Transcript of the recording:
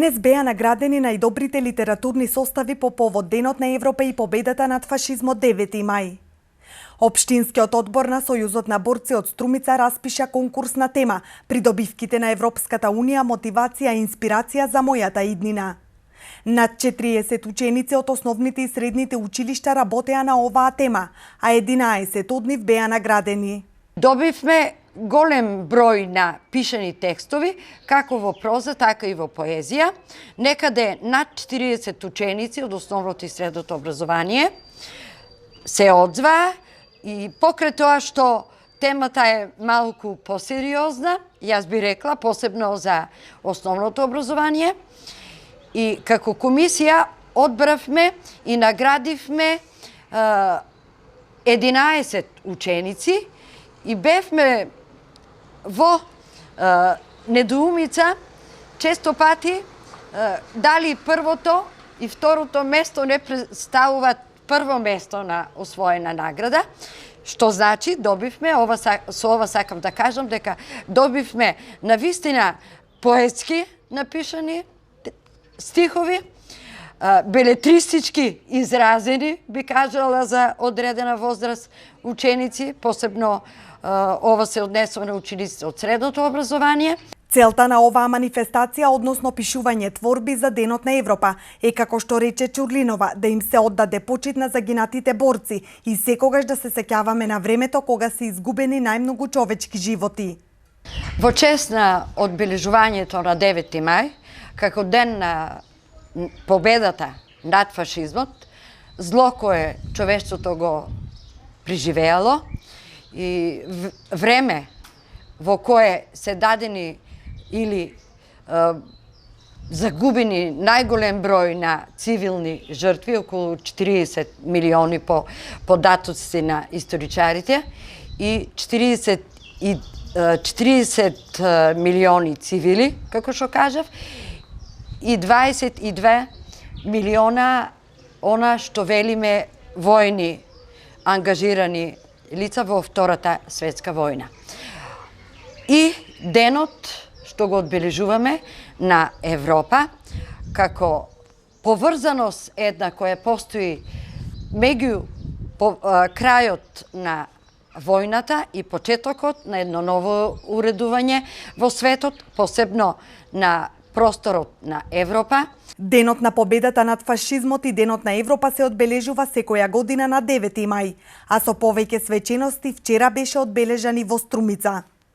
Денес беа наградени најдобрите литературни состави по повод Денот на Европа и победата над фашизмот 9 мај. Општинскиот одбор на Сојузот на борци од Струмица распиша конкурс на тема "Придобивките на Европската Унија, мотивација и инспирација за мојата иднина". Над 40 ученици од основните и средните училишта работеа на оваа тема, а 11 од нив беа наградени. Добивме голем број на пишани текстови, како во проза, така и во поезија. Некаде над 40 ученици од основното и средното образование се одзваа и покрај тоа што темата е малку посериозна, јас би рекла, посебно за основното образование, и како комисија одбравме и наградивме 11 ученици и бевме во недоумица често пати дали првото и второто место не представуваат прво место на освоена награда, што значи добивме, со ова сакам да кажам дека добивме навистина поетски напишани стихови, белетристички изразени, би кажала за одредена возраст ученици, посебно ова се однесува на учениците од средното образование. Целта на оваа манифестација, односно пишување творби за Денот на Европа, е како што рече Чурлинова, да им се оддаде почит на загинатите борци и секогаш да се сеќаваме на времето кога се изгубени најмногу човечки животи. Во чест на одбележувањето на 9 мај, како ден на победата над фашизмот, зло кое човештвото го преживеало и време во кое се дадени или загубени најголем број на цивилни жртви, околу 40 милиони по податоци на историчарите, и 40 милиони цивили, како што кажав, и 22 милиона она што велиме војни ангажирани лица во Втората светска војна. И денот што го одбележуваме на Европа како поврзаност една која постои меѓу крајот на војната и почетокот на едно ново уредување во светот, посебно на просторот на Европа. Денот на победата над фашизмот и Денот на Европа се одбележува секоја година на 9 мај, а со повеќе свечености вчера беше одбележан и во Струмица.